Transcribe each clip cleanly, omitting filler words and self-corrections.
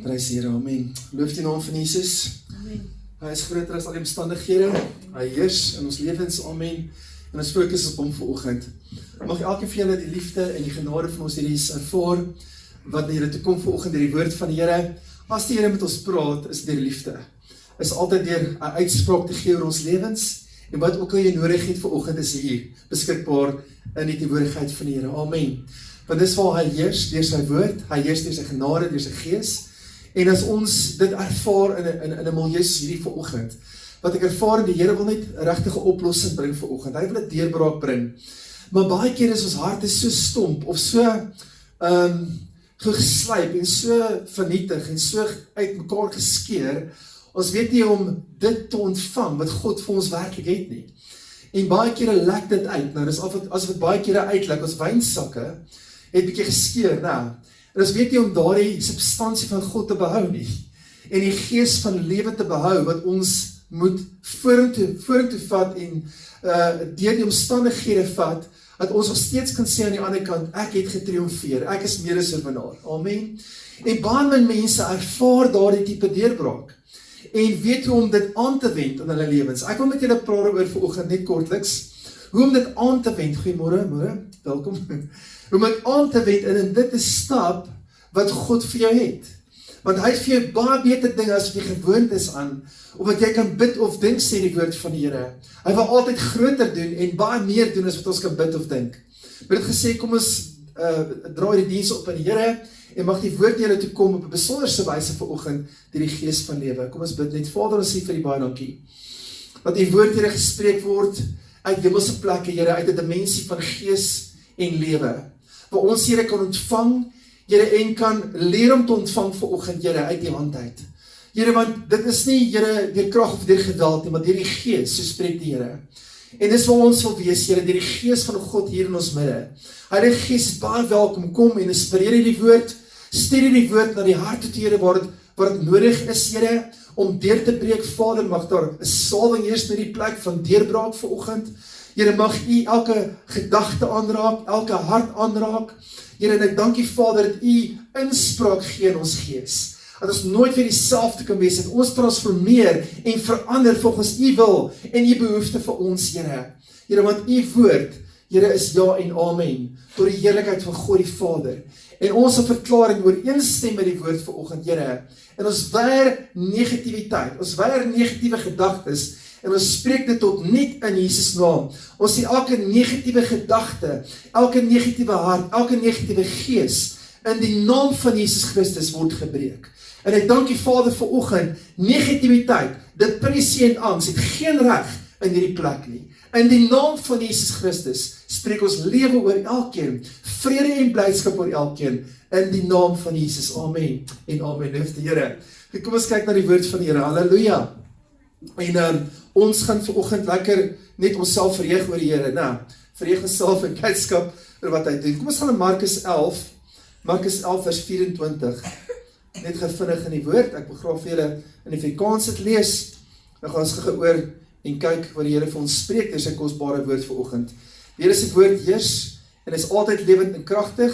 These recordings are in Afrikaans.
Prys die Here, amen. Loof die naam van Jesus. Amen. Hy is groter as al die omstandighede. Hy heers in ons lewens, amen. En ons fokus op hom vanoggend. Mag elkeen van julle die liefde en die genade van ons Here Jesus ervaar, wat na julle toe kom vanoggend deur die woord van die Here. As die Here met ons praat, is deur liefde. Is altyd deur 'n uitspraak te gee oor ons lewens. En wat ook al jy nodig het vanoggend is hier, beskikbaar in die teenwoordigheid van die Here. Amen. Want dis waar hy heers deur sy woord, hy heers deur sy genade, deur sy gees. En as ons dit ervaar in 'n milieu soos hierdie vanoggend, wat ek ervaar, die Here wil net 'n regtige oplossing bring vanoggend. Hy wil 'n deurbraak bring. Maar baie keer is ons harte so stomp of so geslyp en so vernietig en so uitmekaar geskeur. Ons weet nie om dit te ontvang wat God vir ons werklik het nie. En baie kere lek dit uit. Nou dis as dit baie kere uitlek, ons wynsakke het bietjie geskeur, nou. En ons weet nie om daardie substansie van God te behou nie. En die gees van lewe te behou wat ons moet vorentoe vat en deur die omstandighede vat, dat ons nog steeds kan sê aan die ander kant, ek het getriomfeer, ek is mede as 'n winnaar. Amen. En baie min mense ervaar daardie tipe deurbraak en weet hoe om dit aan te wend in hulle lewens. Ek wil met julle praat oor vanoggend net kortliks, hoe om dit aan te wend. Goeiemôre, welkom. Hoe om dit aan te wend en in dit te stap wat God vir jou het. Want hy het vir jou baie beter dinge as wat jy gewoond is aan, of wat jy kan bid of dink, sê die woord van die Here. Hy wil altyd groter doen en baie meer doen as wat ons kan bid of dink. Maar dit gesê, kom ons draai die diens op in die Here, en mag die woord julle toe kom op 'n besonderse wyse vanoggend deur die gees van lewe. Kom ons bid net. Vader, ons sê vir die baie dankie dat die woord Here gespreek word uit hemelse plekke, Here, uit 'n dimensie van gees en lewe, waar ons Here kan ontvang, Here, en kan leer om te ontvang vanoggend, Here, uit die hand uit. Here, want dit is nie, Here, deur krag of deur geweld nie, maar deur die gees, so spreek die Here. En dis waar ons wil wees, Here, deur die gees van God hier in ons midde. Heilige Gees is baie welkom, kom en inspireer die woord, stuur die woord na die harte toe, Here, waar dit nodig is, Here, om deur te breek. Vader, mag daar 'n salwing eers met die plek van deurbraak vanoggend. Here, mag U elke gedagte aanraak, elke hart aanraak. Here, en ek dank U, Vader, dat U inspraak gee in ons gees. Dat ons nooit weer dieselfde kan wees, dat ons transformeer en verander volgens U wil en U behoefte vir ons, Here. Here, want U woord, Here, is ja en amen, tot die heerlikheid van God die Vader. En ons verklaring ooreenstem met die woord vanoggend, Here. En ons weier negativiteit, ons weier negatiewe gedagtes, en ons spreek dit tot niet in Jesus naam. Ons sê elke negatiewe gedagte, elke negatiewe hart, elke negatiewe gees, in die naam van Jesus Christus word gebreek. En ek dank U, Vader, vanoggend, negativiteit, depressie en angs, het geen reg in hierdie plek nie. In die naam van Jesus Christus, spreek ons lewe oor elkeen, vrede en blydskap oor elkeen, in die naam van Jesus. Amen en amen. Loof die Here. Kom ons kyk na die woord van die Here. Halleluja. En ons gaan vanoggend lekker net onsself verheug oor die Here. Nou, verheug onsself in blydskap oor wat hy doen. Kom ons gaan na Markus 11 vers 24. Net gevinnig in die woord. Ek wil graag vir julle in die Afrikaans dit lees. Nou gaan ons gou oor en kyk wat die Here vir ons spreek deur sy kosbare woord vanoggend. Die Here se woord heers en is altyd lewend en kragtig.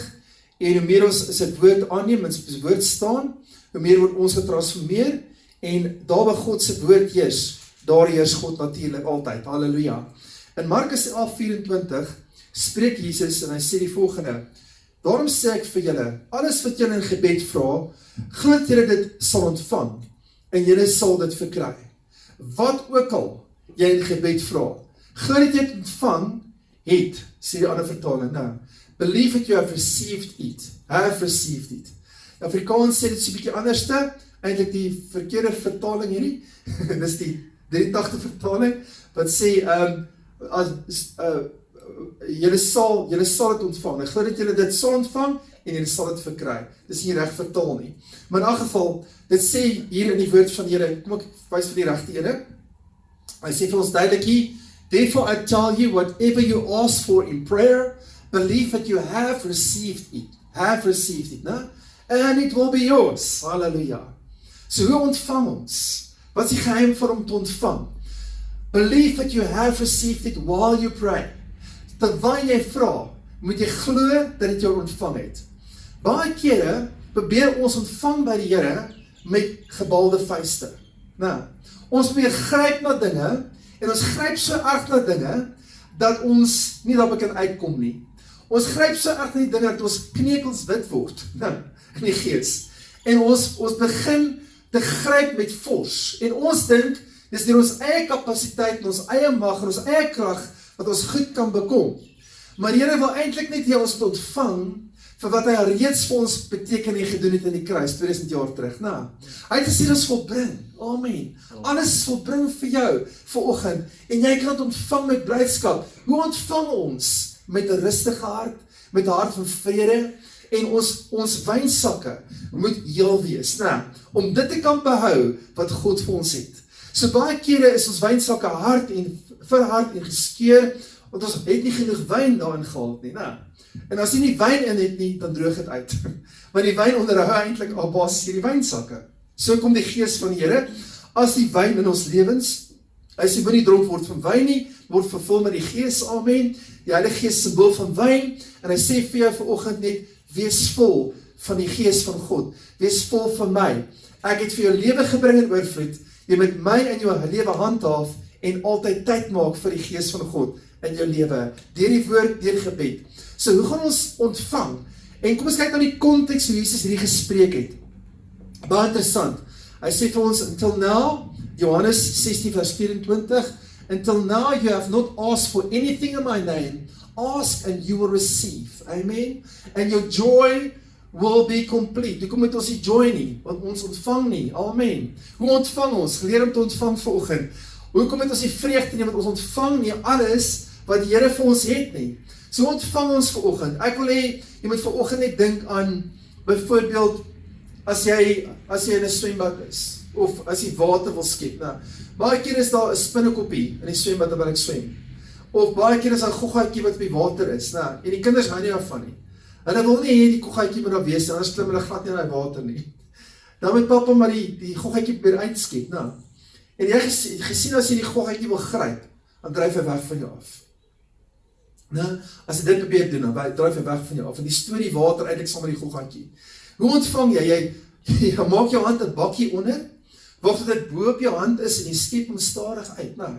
En hoe meer ons sy woord aanneem en sy woord staan, hoe meer word ons getransformeer. En daar waar God se woord heers, daar heers God natuurlik altyd. Halleluja. In Markus 11:24 spreek Jesus en hy sê die volgende: Daarom sê ek vir julle, alles wat julle in gebed vra, glo dat julle dit sal ontvang en julle sal dit verkry. Wat ook al jy in gebed vra, glo dat jy dit ontvang het, sê die ander vertaling. Nou, believe that you have received it. Have received it. Afrikaans sê dit so 'n bietjie anderste, eintlik die verkeerde vertaling hierdie. Dis die 83 vertaling wat sê julle sal dit ontvang. Ek glo dat julle dit sal ontvang en julle sal dit verkry. Dis nie reg vertaal nie. Maar in elk geval, dit sê hier in die woord van die Here, kom ek wys vir die regte ene. Hy sê vir ons duidelik hier, therefore I tell you, whatever you ask for in prayer, believe that you have received it. Have received it, no? And it will be yours. Hallelujah. So hoe ontvang ons? Wat is die geheim vir om te ontvang? Believe that you have received it while you pray. Terwyl jy vra, moet jy glo dat dit jou ontvang het. Baie kere probeer ons ontvang by die Here met gebalde vuiste. Nou, ons probeer gryp na dinge, en ons gryp so erg na dinge, dat ons nie daarby kan uitkom nie. Ons gryp so erg na die dinge, dat ons knekels wit word, nou, in die gees. En ons begin te gryp met vors, en ons dink, dis deur ons eie kapasiteit, en ons eie mag, en ons eie krag, wat ons goed kan bekom. Maar die Here wil eintlik net hê ons moet ontvang, vir wat hy reeds vir ons beteken en gedoen het in die kruis, 2000 jaar terug. Nou, hy het gesê, ons volbring, amen. Alles is volbring vir jou, vanoggend, en jy kan het ontvang met blydskap. Hoe ontvang ons? Met 'n rustige hart, met 'n hart van vrede, en ons wynsakke moet heel wees, nou, om dit te kan behou, wat God vir ons het. So baie kere is ons wynsakke hard en verhard en geskeur, want ons het nie genoeg wyn daarin gehad nie, nou. En as jy nie wyn in het nie, dan droog het uit. Want die wyn onderhou eintlik al basis hierdie wynsakke. So kom die gees van die Here, as die wyn in ons lewens, as jy nie dronk word van wyn nie, word vervul met die gees, amen. Die Heilige Gees is symbool van wyn, en hy sê vir jou vanoggend net, wees vol van die gees van God, wees vol van my. Ek het vir jou lewe gebring in oorvloed, jy moet my in jou lewe handhaaf, en altyd tyd maak vir die gees van God in jou lewe, deur die woord, deur gebed. So, hoe gaan ons ontvang? En kom ons kyk na die konteks hoe Jesus hierdie gespreek het. Baie interessant. Hy sê vir ons, until now, Johannes 16 vers 24, until now you have not asked for anything in my name, ask and you will receive. Amen? And your joy will be complete. Hoe kom met ons die joy nie? Want ons ontvang nie. Amen. Hoe ontvang ons? Geleer om te ontvang vanoggend. Hoe kom met ons die vreugde nie? Want ons ontvang nie alles wat die Here vir ons het nie. So ontvang ons vanoggend. Ek wil hê, jy moet vanoggend net dink aan, byvoorbeeld, as jy in 'n swembad is, of as jy water wil skep. Nou, baie keer is daar 'n spinnekoppie in die swembad waar ek swem. Of baie keer is daar 'n goggaatjie wat op die water is. Nou, en die kinders hou nie daarvan nie. Hulle wil nie hê die goggaatjie moet daar wees, anders klim hulle glad nie in die water nie. Dan moet pappa maar die goggaatjie probeer uitskep. Nou, en jy gesien as jy die goggaatjie wil gryp, dan dryf hy weg van jou af. Nou, as jy dit probeer doen, dan dryf hy weg van jou af. En die storie water eintlik saam met die goggaatjie. Hoe ontvang jy? Jy maak jou hand 'n bakkie onder, wag tot dit bo op jou hand is en jy skep hom stadig uit. Nou,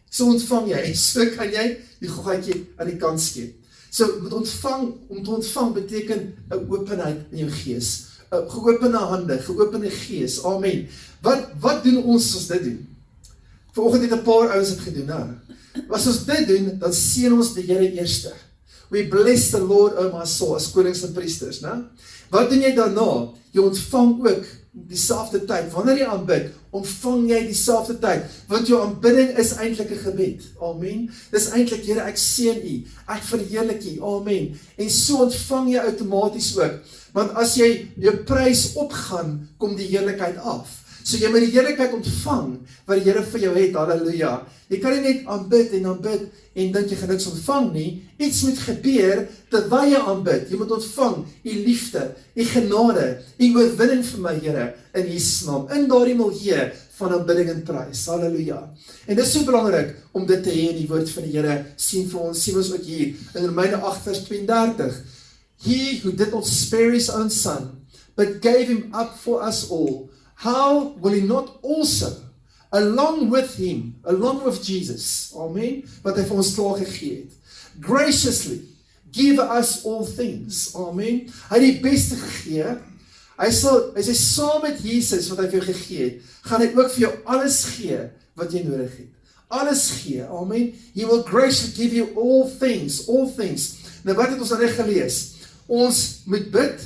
so ontvang jy, so kan jy die goggaatjie aan die kant skep. So, om te ontvang beteken 'n openheid in jou gees, 'n geopende hande, geopende gees, amen. Wat doen ons as dit doen? Vanoggend het 'n paar ouens dit gedoen, nou. As ons dit doen, dan seën ons die Here eerste. We bless the Lord, O my soul, as konings en priesters, né? Wat doen jy daarna? Jy ontvang ook dieselfde tyd. Wanneer jy aanbid, ontvang jy dieselfde tyd, want jou aanbidding is eintlik 'n gebed. Amen. Dis eintlik, Here, ek seën U, ek verheerlik U. Amen. En so ontvang jy outomaties ook, want as jy jou prys opgaan, kom die heerlikheid af. So jy moet die heerlikheid ontvang wat die Here vir jou het. Halleluja. Jy kan nie net aanbid en dink jy gaan niks ontvang nie. Iets moet gebeur terwyl jy aanbid. Jy moet ontvang U liefde, U genade, U oorwinning vir my, Here, in Jesus naam. In daardie milieu van aanbidding en prys. Halleluja. En dit is so belangrik om dit te hê in die woord van die Here. Sien ons ook hier in Romeine 8 vers 32. He who did not spare his own son, but gave him up for us all, how will he not also, along with him, along with Jesus, amen, wat hy vir ons klaar gegee het, graciously give us all things, amen. Hy het die beste gegee. Hy sê saam met Jesus wat hy vir jou gegee het, gaan hy ook vir jou alles gee wat jy nodig het. Alles gee, amen. He will graciously give you all things, all things. Nou wat het ons al reg gelees? Ons moet bid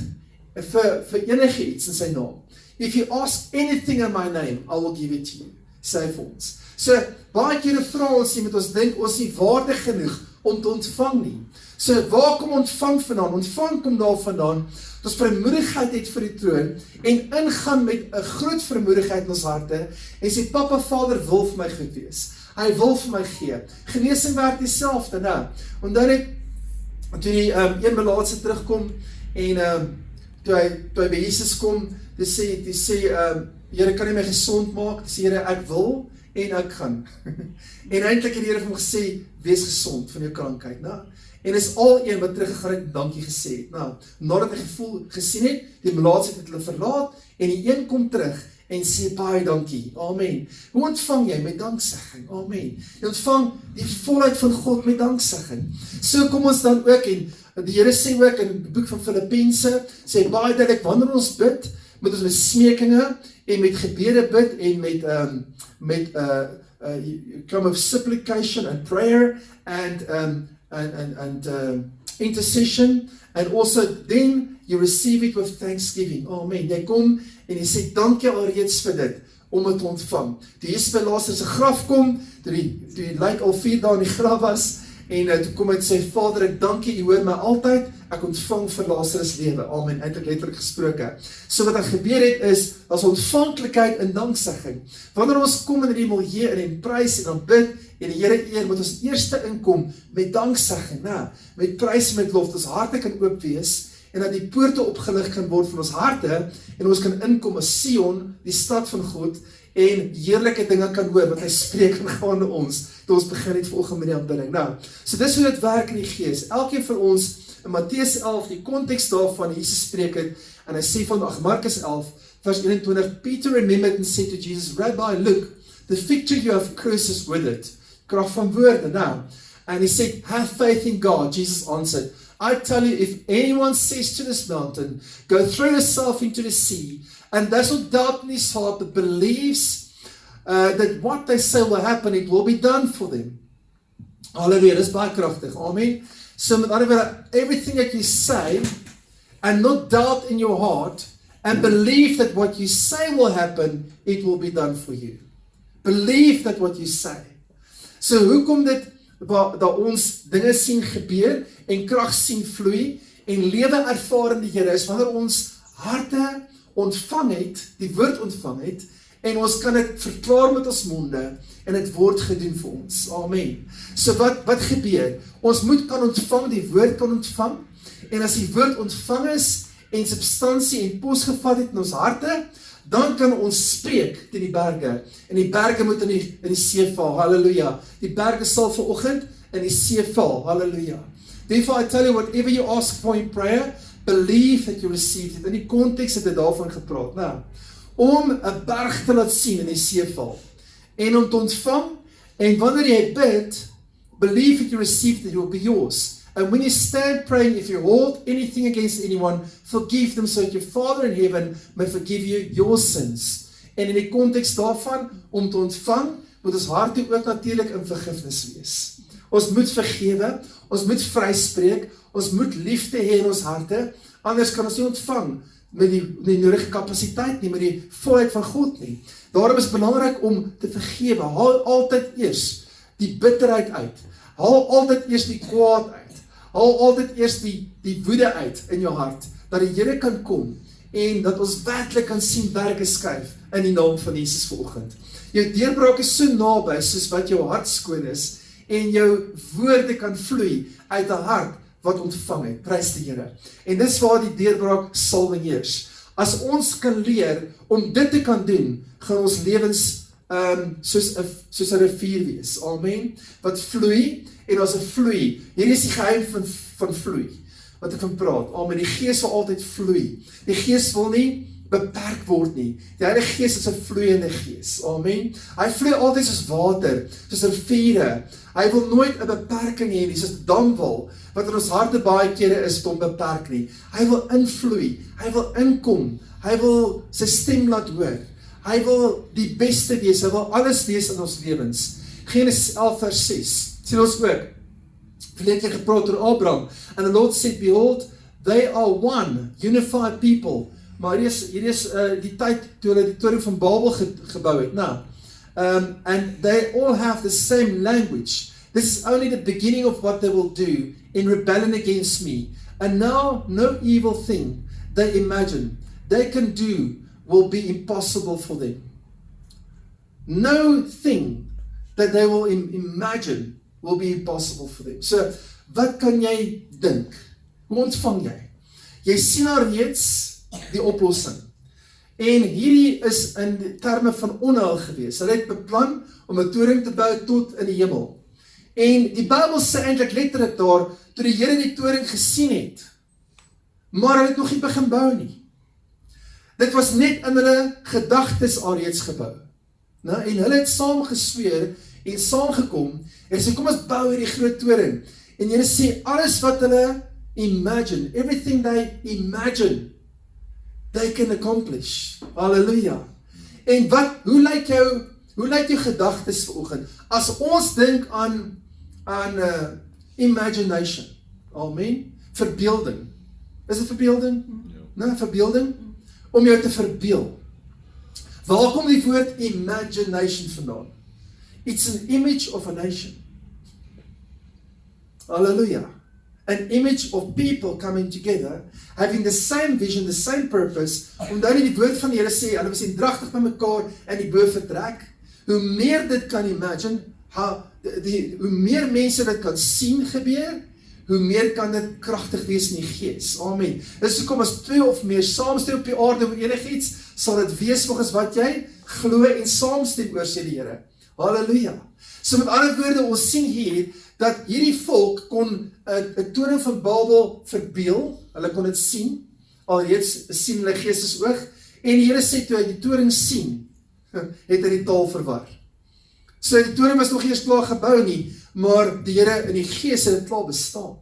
vir enige iets in sy naam. If you ask anything in my name, I will give it to you. Sê vir ons. So, baie kere vra ons nie, met ons dink, ons nie waardig genoeg om te ontvang nie. So, waar kom ontvang vandaan? Ontvang kom daar vandaan, dat ons vrymoedigheid het vir die troon, en ingaan met 'n groot vrymoedigheid in ons harte, en sê, Papa, Vader wil vir my goed wees. Hy wil vir my gee. Genesing werk dieselfde, nou. Onthou net, toe die een melaatse terugkom, en toe hy by Jesus kom, die sê, Here, kan jy my gesond maak? Die sê, Here, ek wil, en ek gaan. En eintlik het die Here vir hom gesê, wees gesond van jou krankheid, nou. En is al een wat teruggegaan het, dankie gesê het. Nou, nadat hy gesien het, die melaatse het hulle verlaat, en die een kom terug, en sê baie dankie. Amen. Hoe ontvang jy met danksegging? Amen. Jy ontvang die volheid van God met danksegging. So kom ons dan ook, en die Here sê ook in die boek van Filippense, sê baie duidelik, wanneer ons bid, moet ons met smekinge en met gebede bid en met come of supplication and prayer and intercession, and also then you receive it with thanksgiving. Amen. Jy kom en jy sê dankie alreeds vir dit, om het te ontvang. Toe Jesus by Lazarus se graf kom, toe die lijk al 4 dae in die graf was, en toe kom hy en sê, Vader, ek dankie, U hoor my altyd, ek ontvang vir Lazarus lewe. Amen, eintlik letterlik gesproke. So wat gebeur het is, as ontvanklikheid en danksegging. Wanneer ons kom in die milieu en prys en dan bid, en die Here eer, moet ons eerste inkom met danksegging, met prys en met lof, dat ons harte kan oop wees, en dat die poorte opgelig kan word van ons harte, en ons kan inkom as Sion, die stad van God, en heerlike dinge kan hoor, wat hy spreek aangaande ons, toe ons begin het volgende met die aanbidding. So dis hoe dit werk in die gees. Elkeen van ons, in Mattheus 11, die konteks daarvan, Jesus spreek het, en hy sê van Markus 11, vers 21, Peter remembered and said to Jesus, Rabbi, look, the fig tree you have cursed is withered. Krag van woorde, and he said, have faith in God. Jesus answered, I tell you, if anyone says to this mountain, go throw yourself into the sea, and does not doubt in his heart, but believes that what they say will happen, it will be done for them. Hallelujah, dis baie kragtig, amen. So met ander woorde, everything that you say, and not doubt in your heart, and believe that what you say will happen, it will be done for you. Believe that what you say. So hoe kom dit, dat ons dinge sien gebeur, en krag sien vloei, en lewe ervaar in die Here is, wanneer ons harte ontvang het, die woord ontvang het, en ons kan dit verklaar met ons monde, en het word gedoen vir ons. Amen. So wat gebeur? Ons moet kan ontvang, die woord kan ontvang, en as die woord ontvang is, en substansie en pos gevat het in ons harte, dan kan ons spreek teen die berge, en die berge moet in die see val, halleluja. Die berge sal vanoggend in die see val, halleluja. Therefore I tell you, whatever you ask for in prayer, believe that you receive it. In die konteks het hy daarvan gepraat, om 'n berg te laat sien in die see val, en om te ontvang, en wanneer jy bid, believe that you receive it will be yours. And when you stand praying, if you hold anything against anyone, forgive them so that your Father in heaven may forgive you your sins. En in die konteks daarvan, om te ontvang, moet ons harte ook natuurlik in vergifnis wees. Ons moet vergewe, ons moet vryspreek, ons moet liefde hê in ons harte, anders kan ons nie ontvang met die nodige kapasiteit nie, met die volheid van God nie. Daarom is het belangrik om te vergewe. Haal altyd eers die bitterheid uit. Haal altyd eers die kwaad uit. Haal altyd eers die woede uit in jou hart, dat die Here kan kom, en dat ons werklik kan sien berge skuif, in die naam van Jesus vanoggend. Jou deurbraak is so naby, soos wat jou hart skoon is, en jou woorde kan vloei, uit 'n hart wat ontvang het, prys die Here. En dis waar die deurbraak sal heers. As ons kan leer, om dit te kan doen, gaan ons lewens, soos 'n rivier wees, amen, wat vloei, en as 'n vloei, hier is die geheim van vloei, wat ek van praat, amen, die Gees wil altyd vloei, die Gees wil nie beperk word nie, die Heilige Gees is 'n vloeiende Gees, amen, hy vloei altyd soos water, soos riviere, hy wil nooit 'n beperking hê nie, soos damwal, wat in ons harte baie kere is, om beperk nie, hy wil invloei, hy wil inkom, hy wil sy stem laat hoor, hy wil die beste wees, hy wil alles wees in ons lewens. Genesis 11 vers 6, sien ons ook, verlede keer gepraat oor Abraham, and the Lord said, behold, they are one, unified people, maar hier is die tyd, toe hulle die toring van Babel gebou het, and they all have the same language, this is only the beginning of what they will do, in rebellion against me, and now no evil thing they imagine, they can do, will be impossible for them. No thing that they will imagine will be impossible for them. So, wat kan jy dink? Hoe ontvang jy? Jy sien al reeds die oplossing. En hierdie is in terme van onheil gewees. Hulle het beplan om 'n toring te bou tot in die hemel. En die Bybel sê eintlik letterlik daar, toe die Here die toring gesien het, maar hulle het nog nie begin bou nie. Dit was net in hulle gedagtes alreeds gebou. Nou, en hulle het saam gesweer en saamgekom en sê, kom ons bou hierdie groot toring. En Here sê, alles wat hulle imagine, everything they imagine, they can accomplish. Halleluja. En hoe lyk jou gedagtes vanoggend? As ons dink aan imagination. Amen. Verbeelding. Is dit verbeelding? Ja. Nee, verbeelding? Om jou te verbeel. Waar kom die woord imagination vandaan? It's an image of a nation. Hallelujah. An image of people coming together, having the same vision, the same purpose. Onthou die woord van die Here sê, hulle was eendragtig by mekaar in die bo vertrek. Hoe meer dit kan imagine, hoe meer mense dit kan sien gebeur, hoe meer kan dit kragtig wees in die gees. Amen. Dis hoekom as 2 of meer saamstem op die aarde oor enigiets, sal dit wees volgens wat jy glo en saamstem oor, sê die Here. Halleluja. So met ander woorde, ons sien hier dat hierdie volk kon 'n toring van Babel verbeel, hulle kon dit sien, alreeds sien hulle geestesoog, en die Here sê toe hy die toring sien, het hy die taal verwar. So die toring was nog eers klaar gebou nie, maar die Here in die gees het dit klaar bestaan.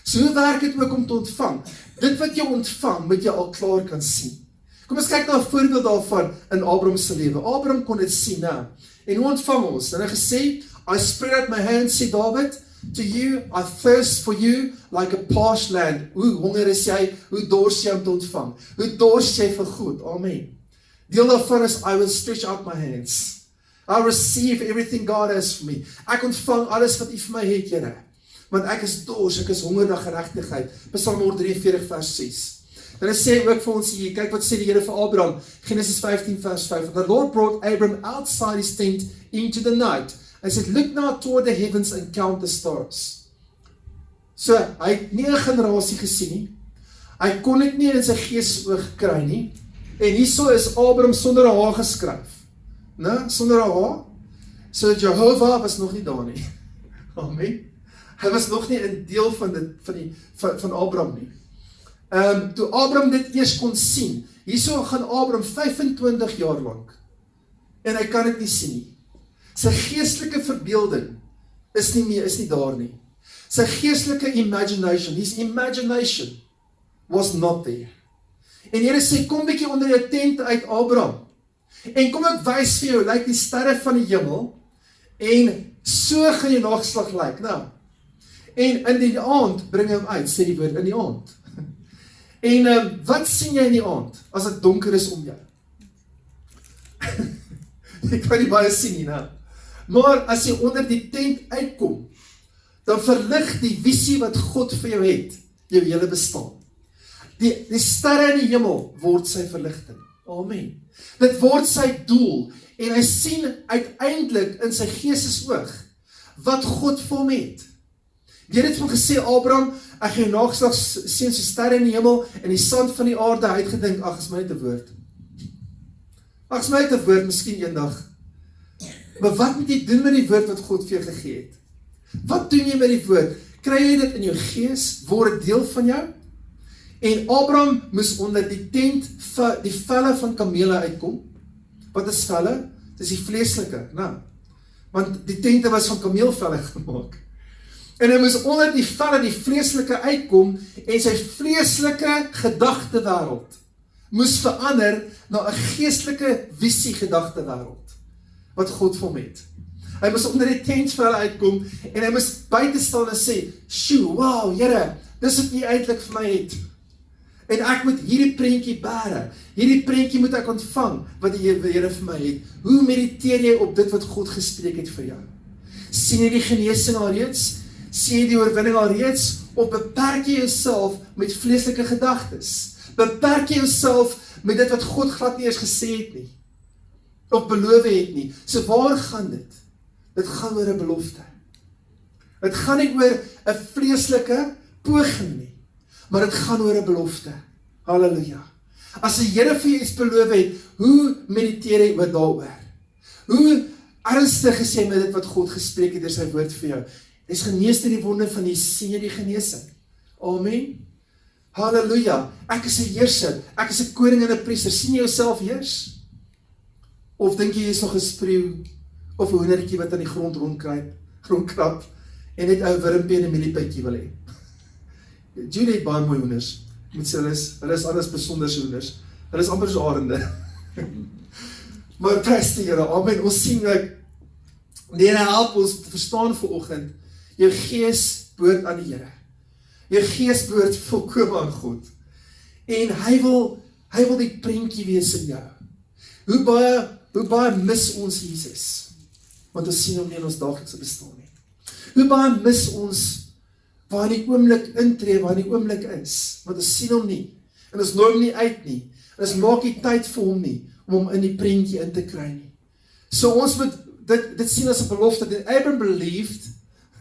So hoe werk dit ook om te ontvang? Dit wat jy ontvang, moet jy al klaar kan sien. Kom ons kyk na 'n voorbeeld daarvan in Abraham se lewe. Abraham kon dit sien, nou. En hoe ontvang ons? En hy gesê, I spread out my hands, sê David, to you, I thirst for you like a parched land. Hoe honger is jy, hoe dors jy om te ontvang, hoe dors jy vir goed, amen. Deel daarvan is, I will stretch out my hands. I receive everything God has for me. Ek ontvang alles wat U vir my het, Here. Want ek is dors, ek is honger na geregtigheid. Psalm 143 vers 6. Dan sê ook vir ons hier, kyk wat sê die Here vir Abraham, Genesis 15 vers 5. The Lord brought Abram outside his tent into the night. And said, look now toward the heavens and count the stars. So, hy het nie 'n generasie gesien nie. Hy kon dit nie in sy geesoog kry nie. En hierso is Abraham sonder 'n H geskryf. Né? Sonder 'n H. So Jehovah was nog nie daar nie. Amen. Hy was nog nie 'n deel van Abraham nie. Toe Abraham dit eers kon sien, hierso gaan Abraham 25 jaar lank. En hy kan dit nie sien nie. Sy geestelike verbeelding is nie daar nie. Sy geestelike imagination, his imagination was not there. En Here sê, kom bietjie onder jou tent uit, Abraham. En kom ek wys vir jou, lyk die sterre van die hemel, en so gaan jou nageslag lyk. Nou, en in die aand bring hy hom uit, sê die woord, in die aand. En wat sien jy in die aand, as dit donker is om jou? Ek kan nie baie sien nie, nou. Maar as jy onder die tent uitkom, dan verlig die visie wat God vir jou het, jou hele bestaan. Die sterre in die hemel word sy verligting. Amen. Dit word sy doel, en hy sien uiteindelik in sy geestesoog, wat God vir hom het. Die het hom gesê, Abraham, ek gaan jou nageslag sien so sterre in die hemel, en die sand van die aarde, hy het gedink, ag, is my net 'n woord. Ag, is my net 'n woord, miskien eendag. Maar wat moet jy doen met die woord wat God vir jou gegee het? Wat doen jy met die woord? Kry jy dit in jou gees? Word dit deel van jou? En Abraham moes onder die tent die velle van kamele uitkom. Wat is velle? Dit is die vleeslike, nou. Want die tente was van kameelvelle gemaak. En hy moes onder die velle, die vleeslike uitkom, en sy vleeslike gedagtewêreld moes verander na 'n geestelike visie gedagtewêreld wat God vir hom het. Hy moes onder die tentvelle uitkom, en hy moes buite staan en sê, "Sjoe, wow, Here, dis wat U eintlik vir my het. En ek moet hierdie prentjie bære. Hierdie prentjie moet ek ontvang wat die Here vir my het." Hoe mediteer jy op dit wat God gespreek het vir jou? Sien jy die genesing alreeds? Sien jy die oorwinning alreeds? Of beperk jy jouself met vleeslike gedagtes? Beperk jy jouself met dit wat God glad nie eens gesê het nie? Of beloof het nie? So waar gaan dit? Dit gaan oor 'n belofte. Dit gaan nie oor 'n vleeslike poging nie, maar dit gaan oor 'n belofte. Halleluja. As die Here vir jou iets beloof het, hoe mediteer jy oor daaroor? Hoe ernstig is jy met dit wat God gespreek het deur sy woord vir jou? Dis genees deur die wonde van die sien jy die genesing. Amen. Halleluja, ek is 'n heerser, ek is 'n koning en 'n priester. Sien jy jouself heers? Of dink jy is nog 'n spreeu of 'n hoendertjie wat aan die grond rondkrap en net ou wurmpie en 'n mieliepytjie wil hê? Julie het baie mooi hoenders. Moet sê, hulle is alles besonderse hoenders. Hulle is amper so arende. Maar prys die Here, amen. Ons sien ek, die Here help ons verstaan vanoggend, jou gees behoort aan die Here. Jou gees behoort volkome aan God. En hy wil die prentjie wees in jou. Hoe baie mis ons Jesus? Want ons sien hom nie in ons daaglikse bestaan nie. Hoe baie mis ons waar die oomblik intree, waar die oomblik is? Want ons sien hom nie. En ons nooi hom nie uit nie. En ons maak nie tyd vir hom nie, om hom in die prentjie in te kry nie. So ons moet dit sien as 'n belofte. Dat Abraham believed,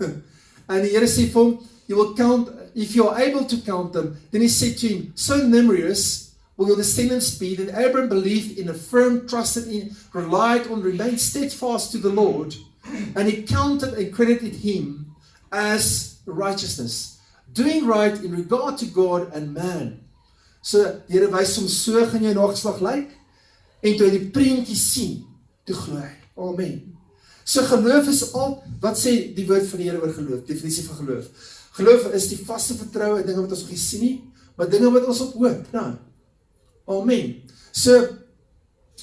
en die Here sê vir hom, you will count, if you are able to count them, then he said to him, so numerous will your descendants be, that Abraham believed in, affirmed, trusted in, relied on, remained steadfast to the Lord, and he counted and credited him as righteousness, doing right in regard to God and man. So, die Here wys hom, so gaan jou nageslag lyk, en toe hy die prentjie sien, toe glo hy. Amen. So geloof is al, wat sê die woord van die Here oor geloof, definisie van geloof. Geloof is die vaste vertroue, dinge wat ons nog nie sien nie, maar dinge wat ons op hoop. Nou, amen. So,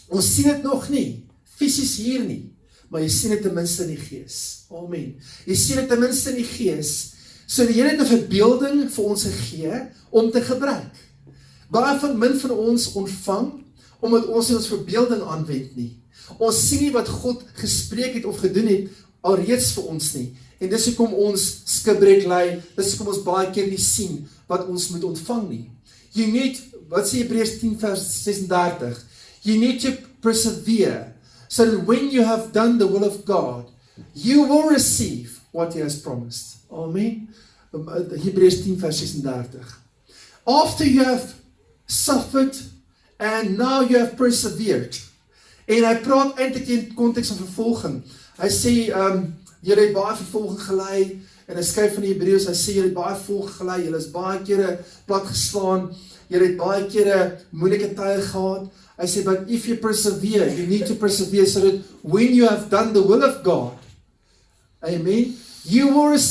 ons sien dit nog nie, fisies hier nie, maar jy sien dit ten minste in die gees. Amen. Jy sien dit ten minste in die gees. So die Here het 'n verbeelding vir ons gegee om te gebruik. Baie min van ons ontvang, omdat ons nie ons verbeelding aanwend nie. Ons sien nie wat God gespreek het of gedoen het alreeds vir ons nie. En dis hoekom ons skibreek ly, dis hoekom ons baie keer nie sien wat ons moet ontvang nie. You need, wat sê Hebreërs 10 vers 36? You need to persevere, so that when you have done the will of God, you will receive what he has promised. Amen. Hebreërs 10 vers 36. After you have suffered, and now you have persevered. En hy praat eintlik in konteks van vervolging. Hy sê, julle het baie vervolging gelei, en hy skryf van die Hebreërs, hy sê, julle het baie vervolging gelei, julle is baie kere plat geslaan, julle het baie kere moeilike tye gehad. Hy sê, but if you persevere, you need to persevere, so that when you have done the will of God, amen, you will receive